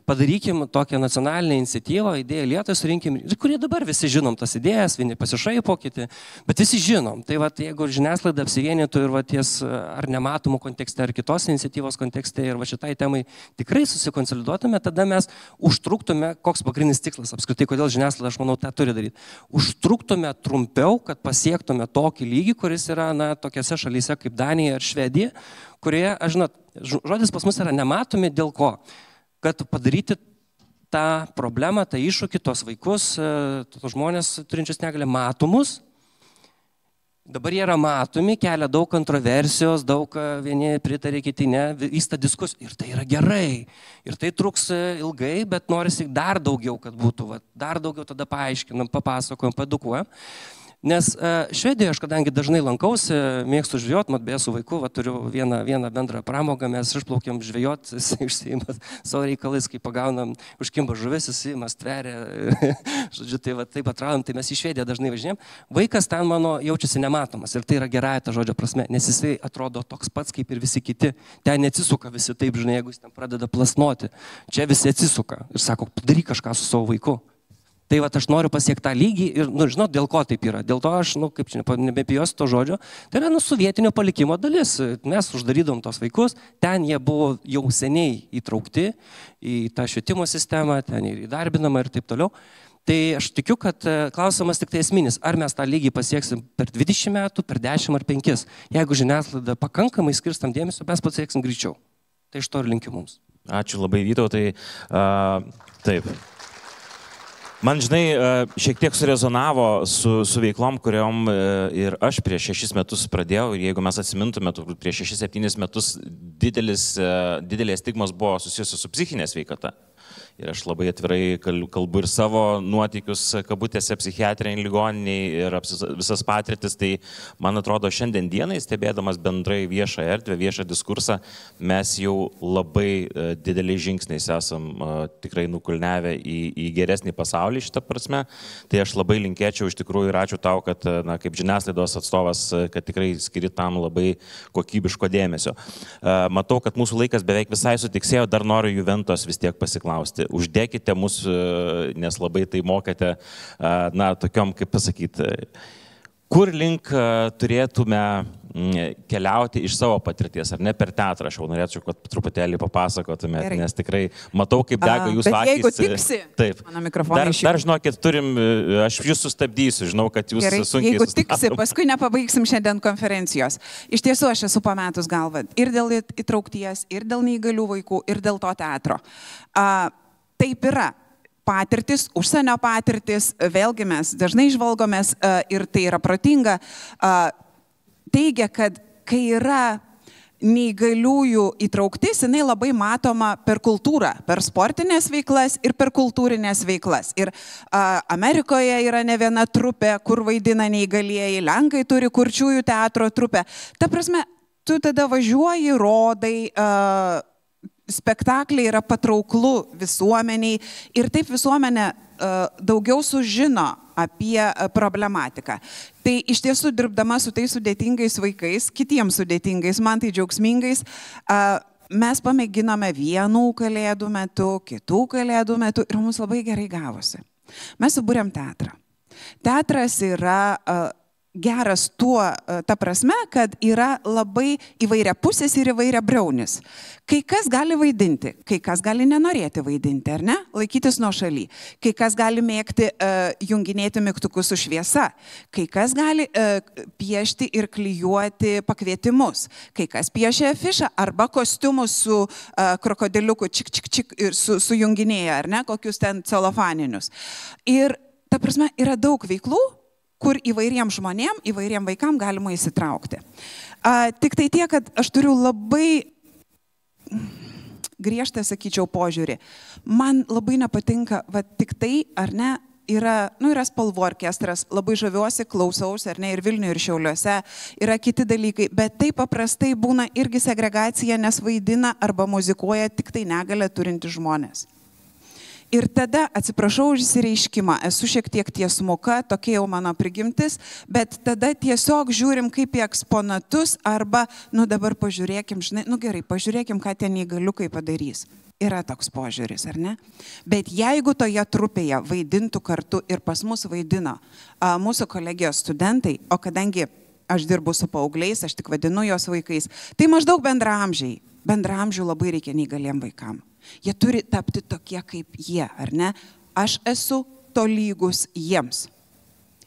padarykim tokią nacionalinę iniciatyvą, idėją Lietuvai surinkim, kurie dabar visi žinom tas idėjas, vieni pasišaipo, kiti, bet visi žinom. Tai jeigu žiniasklaida apsivienytų ir ties ar nematomų kontekste, ar kitos iniciatyvos kontekste ir šitai temai tikrai susikonsoliduotume, tada mes užtruktume, koks pagrindinis tikslas apskritai, kodėl žiniasklaida, aš manau, tą turi daryti. Užtruktume trumpiau, kad pasiektume tokį lygį, kuris yra tokiose šalyse kaip Danija ar Švedija, kurioje, aš žinot, žodis pas mus yra nematomi dėl ko? Kad padaryti tą problemą, tą iššūkį, tos vaikus, tos žmonės turinčius negalę matomus. Dabar jie yra matomi, kelia daug kontroversijos, daug vieni pritarė, kiti ne, vyksta diskusijos ir tai yra gerai. Ir tai truks ilgai, bet norisi dar daugiau, kad būtų, dar daugiau tada paaiškinam, papasakojam, paedukuojam. Nes Švedijoje aš kadangi dažnai lankausi, mėgstu žvejot, mat beje su vaiku, turiu vieną bendrą pramogą, mes išplaukėm žvejot, jis išsiima savo reikalais, kai pagaunam, užkimba žuvis, įsiima, stveria, žodžiu, tai taip atradom, tai mes į Švediją dažnai važinėjom. Vaikas ten mano jaučiasi nematomas ir tai yra gerąja ta žodžio prasme, nes jisai atrodo toks pats kaip ir visi kiti. Ten neatsisuka visi taip, žinai, jeigu jis ten pradeda plasnoti. Čia visi atsisuka ir sako, padaryk kažką su savo vaiku. Tai aš noriu pasiekti tą lygį ir, žinot, dėl ko taip yra. Dėl to aš, kaip čia, nebepijosiu to žodžio, tai yra, sovietinio palikimo dalis. Mes uždarydom tos vaikus, ten jie buvo jau seniai įtraukti į tą švietimo sistemą, ten ir įdarbinama ir taip toliau. Tai aš tikiu, kad klausimas tik tai esminis, ar mes tą lygį pasieksim per 20 metų, per 10 ar 5. Jeigu žiniasklaida pakankamai skirstam dėmesio, mes pasieksim greičiau. Tai iš to ir linkiu mums. Ačiū labai, Vytautai. Taip. Man, žinai, šiek tiek surezonavo su veiklom, kuriom ir aš prieš 6 metus pradėjau. Ir jeigu mes atsimintume, turbūt prieš 6-7 metus didelės stigmos buvo susijusios su psichinė sveikata. Ir aš labai atvirai kalbu ir savo nuotykius kabutėse psichiatriniai ligoniniai ir visas patirtis. Tai man atrodo, šiandien dienai, stebėdamas bendrai viešą erdvę, viešą diskursą, mes jau labai dideliais žingsniais esam tikrai nukulnevę į geresnį pasaulį šitą prasme. Tai aš labai linkėčiau iš tikrųjų ir ačiū tau, kad kaip žiniasklaidos atstovas, kad tikrai skiri tam labai kokybiško dėmesio. Matau, kad mūsų laikas beveik visai sutiksėjo, dar noriu Juventos vis tiek pasiklausti. Uždėkite mus, nes labai tai mokate, tokiom, kaip pasakyti, kur link turėtume keliauti iš savo patirties, ar ne per teatrą. Aš jau norėčiau, kad truputėlį papasakotumėt, gerai. Nes tikrai matau, kaip dega jūsų akys. Jeigu tiksi, taip. Mano mikrofoną dar žinokit, aš jūs sustabdysiu, žinau, kad jūs gerai, sunkiai jeigu tiksi, paskui nepabaigsim šiandien konferencijos. Iš tiesų, aš esu pametus galvą ir dėl įtraukties, ir dėl neįgalių vaikų, ir dėl to teatro. Taip yra. Patirtis, užsienio patirtis, vėlgi mes dažnai žvalgomės ir tai yra protinga, teigia, kad kai yra neįgaliųjų įtrauktis, jinai labai matoma per kultūrą, per sportinės veiklas ir per kultūrinės veiklas. Ir Amerikoje yra ne viena trupė, kur vaidina neįgalieji, Lenkai turi kurčiųjų teatro trupę. Ta prasme, tu tada važiuoji, rodai, spektakliai yra patrauklu visuomeniai ir taip visuomenė daugiau sužino apie problematiką. Tai iš tiesų dirbdama su tais sudėtingais vaikais, kitiems sudėtingais, man tai džiaugsmingais, mes pamėginome vienų kalėdų metu, kitų kalėdų metu ir mums labai gerai gavosi. Mes subūrėm teatrą. Teatras yra geras ta prasme, kad yra labai įvairiapusis ir įvairiabriaunis. Kai kas gali vaidinti, kai kas gali nenorėti vaidinti, ar ne? Laikytis nuošaly. Kai kas gali mėgti junginėti mygtukus su šviesa. Kai kas gali piešti ir klijuoti pakvietimus. Kai kas piešia afišą arba kostiumus su krokodiliuku čik čik čik ir sujunginėja, ar ne? Kokius ten celofaninius. Ir ta prasme yra daug veiklų, kur įvairiem žmonėm, įvairiem vaikam galima įsitraukti. Tik tai tiek, kad aš turiu labai griežtą, sakyčiau, požiūrį. Man labai nepatinka, tik tai, ar ne, yra spalvų orkestras, labai žaviuosi, klausausi, ar ne, ir Vilniuje, ir Šiauliuose, yra kiti dalykai, bet tai paprastai būna irgi segregacija, nes vaidina arba muzikuoja tik tai negalę turinti žmonės. Ir tada, atsiprašau už įsireiškimą, esu šiek tiek tiesmuka, tokia jau mano prigimtis, bet tada tiesiog žiūrim kaip į eksponatus arba, dabar pažiūrėkim, žinai, gerai, pažiūrėkim, ką tie neįgaliukai padarys. Yra toks požiūris, ar ne? Bet jeigu toje trupėje vaidintų kartu ir pas mus vaidino mūsų kolegijos studentai, o kadangi aš dirbu su paaugliais, aš tik vadinu jos vaikais, tai maždaug bendraamžiai. Bendraamžių labai reikia neįgaliem vaikam. Jie turi tapti tokie kaip jie, ar ne? Aš esu tolygus jiems.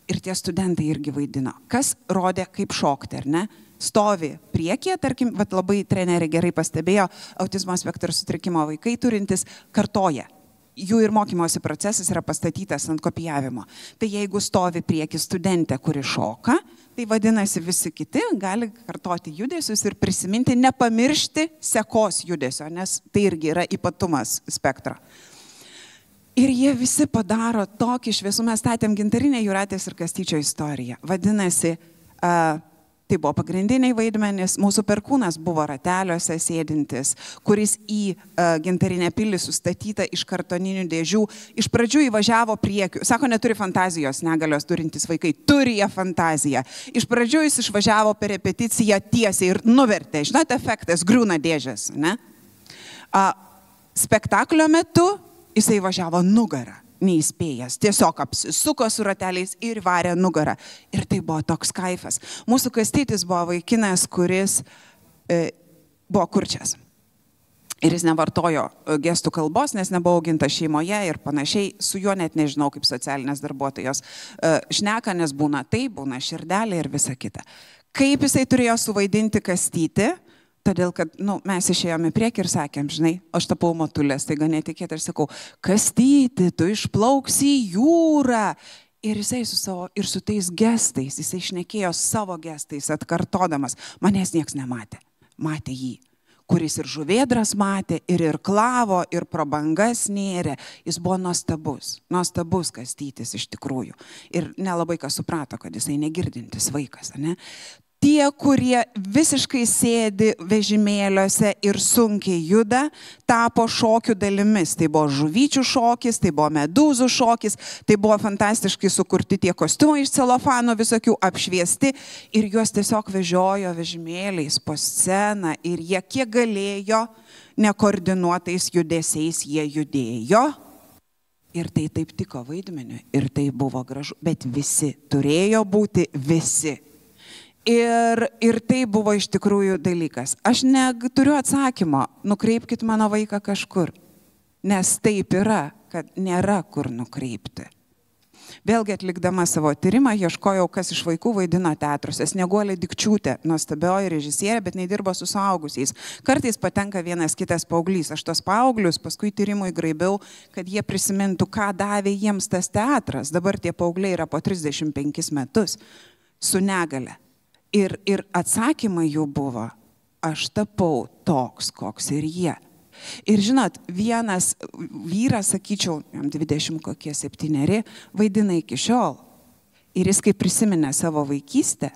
Ir tie studentai irgi vaidino. Kas rodė, kaip šokti, ar ne? Stovi priekyje, tarkim, labai treneriai gerai pastebėjo, autizmo spektro sutrikimo vaikai turintis kartoja. Jų ir mokymosi procesas yra pastatytas ant kopijavimo. Tai jeigu stovi prieky studentė, kuri šoka, tai vadinasi visi kiti gali kartoti judesius ir prisiminti, nepamiršti sekos judesio, nes tai irgi yra ypatumas spektro. Ir jie visi padaro tokį šviesų. Mes statėm Gintarinę Jūratės ir Kastyčio istoriją. Vadinasi, tai buvo pagrindiniai vaidmenys. Mūsų perkūnas buvo rateliuose sėdintis, kuris į Gintarinę pilį sustatyta iš kartoninių dėžių. Iš pradžių įvažiavo priekiu. Sako, neturi fantazijos negalios turintys vaikai. Turi jie fantaziją. Iš pradžių jis išvažiavo per repeticiją tiesiai ir nuvertė. Žinote, efektas, griūna dėžės. Ne? Spektaklio metu jisai važiavo nugarą. Neįspėjęs, tiesiog apsisuko su rateliais ir varė nugarą. Ir tai buvo toks kaifas. Mūsų Kastytis buvo vaikinas, kuris buvo kurčias. Ir jis nevartojo gestų kalbos, nes nebuvo augintas šeimoje ir panašiai. Su juo net nežinau, kaip socialinės darbuotojos šneka, nes būna tai, būna širdelė ir visa kita. Kaip jisai turėjo suvaidinti Kastytį? Todėl, kad mes išėjome priekį ir sakėm, žinai, aš tapau motulės, tai gan netikėtai ir sakau, Kastyti, tu išplauksi į jūrą. Ir jisai su tais gestais, jisai šnekėjo savo gestais, atkartodamas. Manęs nieks nematė, matė jį, kuris ir žuvėdras matė, ir irklavo, ir pro bangas nėrė. Jis buvo nuostabus Kastytis iš tikrųjų. Ir nelabai kas suprato, kad jisai negirdintis vaikas, ne? Tie, kurie visiškai sėdi vežimėliuose ir sunkiai juda, tapo šokių dalimis. Tai buvo žuvyčių šokis, tai buvo medūzų šokis, tai buvo fantastiškai sukurti tie kostiumai iš celofano visokių apšviesti ir juos tiesiog vežiojo vežimėliais po sceną ir jie kiek galėjo, nekoordinuotais judesiais jie judėjo. Ir tai taip tiko vaidmeniu ir tai buvo gražu, bet visi turėjo būti visi. Ir tai buvo iš tikrųjų dalykas. Aš neturiu atsakymo, nukreipkit mano vaiką kažkur, nes taip yra, kad nėra kur nukreipti. Vėlgi atlikdama savo tyrimą, ieškojau, kas iš vaikų vaidino teatruose. Snieguolė Dikčiūtė, nuostabioji režisierė, bet nedirba su suaugusiais. Kartais patenka vienas kitas paauglys. Aš tos paauglius paskui tyrimui graibiau, kad jie prisimintų, ką davė jiems tas teatras. Dabar tie paaugliai yra po 35 metus su negale. Ir atsakymai jų buvo, aš tapau toks, koks ir jie. Ir žinot, vienas vyras, sakyčiau, jam 27, vaidina iki šiol. Ir jis, kai prisiminė savo vaikystę,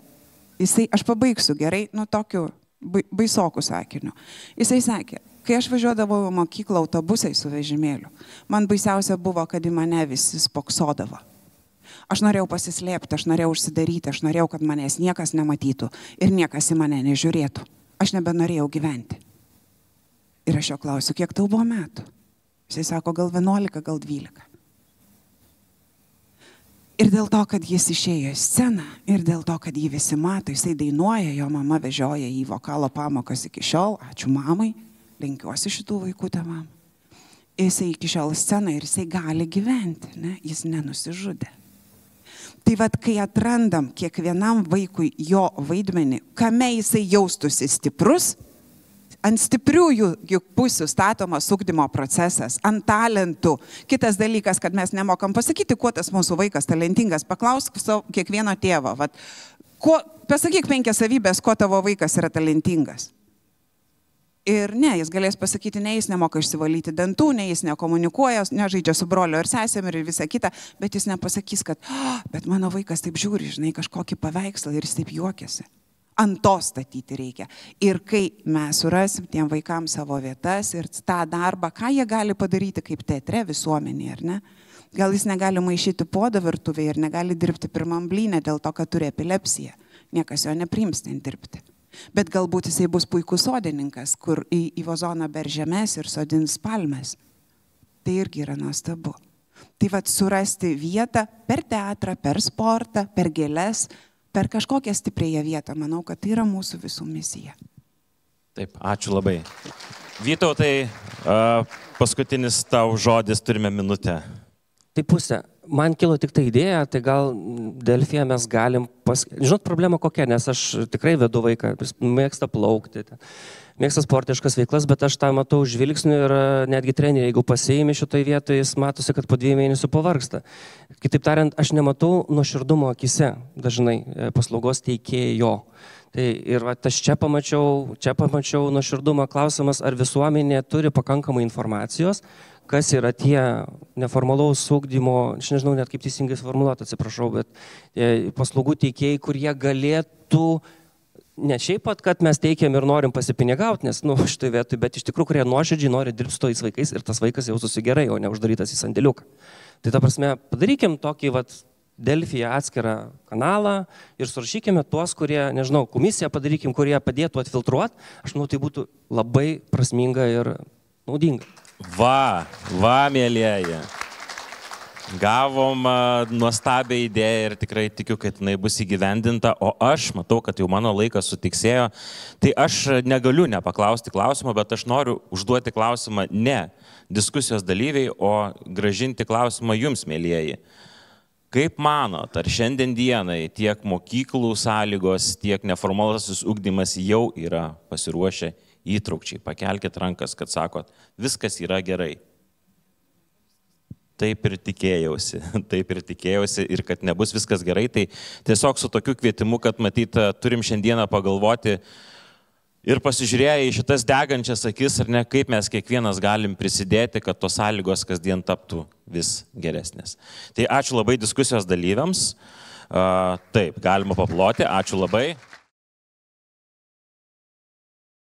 aš pabaigsiu gerai, tokiu baisokų sakiniu. Jisai sakė, kai aš važiuodavau į mokyklą autobusai su vežimėliu, man baisiausia buvo, kad į mane visi spoksodavo. Aš norėjau pasislėpti, aš norėjau užsidaryti, aš norėjau, kad manęs niekas nematytų ir niekas į mane nežiūrėtų. Aš nebenorėjau gyventi. Ir aš jo klausiu, kiek tau buvo metų? Jisai sako, gal 11, gal 12. Ir dėl to, kad jis išėjo į sceną, ir dėl to, kad jį visi mato, jisai dainuoja, jo mama vežioja į vokalo pamokas iki šiol, ačiū mamai, lenkiuosi šitų vaikų tėvam. Jisai iki šiol sceną ir jisai gali gyventi, ne? Jis nenusižudė. Tai vad, kai atrandam kiekvienam vaikui jo vaidmenį, kame jisai jaustųsi stiprus, ant stipriųjų juk pusių statomas ugdymo procesas, ant talentų. Kitas dalykas, kad mes nemokam pasakyti, kuo tas mūsų vaikas talentingas. Paklausk kiekvieno tėvo, pasakyk 5 savybės, kuo tavo vaikas yra talentingas. Ir ne, jis galės pasakyti, ne, jis nemoka išsivalyti dantų, ne, jis nekomunikuoja, nežaidžia su broliu ir sesėm ir visa kita, bet jis nepasakys, kad, bet mano vaikas taip žiūri, žinai, kažkokį paveikslą ir jis taip juokiasi. Ant to statyti reikia. Ir kai mes surasim tiem vaikams savo vietas ir tą darbą, ką jie gali padaryti kaip teatre visuomenėje, ar ne? Gal jis negali maišyti puodą virtuvėje ir negali dirbti pirmam blyne dėl to, kad turi epilepsiją. Niekas jo nepriims ten dirbti. Bet galbūt jisai bus puikus sodininkas, kur į vazoną ber žemes ir sodins palmes. Tai irgi yra nuostabu. Tai vad surasti vietą per teatrą, per sportą, per gėles, per kažkokią stipriąją vietą. Manau, kad tai yra mūsų visų misija. Taip, ačiū labai. Vytautai, paskutinis tau žodis, turime minutę. Tai pusė. Man kilo tik ta idėja, tai gal Delfyje mes galim Žinot, problema kokia, nes aš tikrai vedu vaiką, mėgsta plaukti, mėgsta sportiškas veiklas, bet aš tą matau žvilgsniu ir netgi treneriai, jeigu pasiėmė šitoje vietoje, jis matosi, kad po 2 mėnesių pavargsta. Kitaip tariant, aš nematau nuoširdumo akise dažnai paslaugos teikėjo. Tai ir aš čia pamačiau nuoširdumą. Klausimas, ar visuomenė turi pakankamai informacijos, kas yra tie neformalaus ugdymo, aš nežinau net kaip teisingai suformuoluoti, atsiprašau, bet paslaugų teikėjai, kurie galėtų ne šiaip pat, kad mes teikiam ir norim pasipinigauti, nes, šitoj vietoj, bet iš tikrųjų, kurie nuoširdžiai nori dirbti su tais vaikais ir tas vaikas jaustųsi gerai, o ne uždarytas į sandėliuką. Tai ta prasme, padarykim tokį, Delfyje atskirą kanalą ir surašykime tuos, kurie, nežinau, komisiją padarykim, kurie padėtų atfiltruoti. Aš manau, tai būtų labai prasminga ir naudinga. Va, mėlieji. Gavom nuostabią idėją ir tikrai tikiu, kad jinai bus įgyvendinta, o aš matau, kad jau mano laikas sutiksėjo. Tai aš negaliu nepaklausti klausimo, bet aš noriu užduoti klausimą ne diskusijos dalyviai, o gražinti klausimą jums, mėlieji. Kaip manot, ar šiandien dienai tiek mokyklų sąlygos, tiek neformalasis ugdymas jau yra pasiruošę įtraukčiai? Pakelkit rankas, kad sakot, viskas yra gerai. Taip ir tikėjausi ir kad nebus viskas gerai, tai tiesiog su tokiu kvietimu, kad matyt, turim šiandieną pagalvoti ir pasižiūrėję į šitas degančias akis, ar ne, kaip mes kiekvienas galim prisidėti, kad tos sąlygos kasdien taptų vis geresnės. Tai ačiū labai diskusijos dalyviams. Taip, galima paploti, ačiū labai.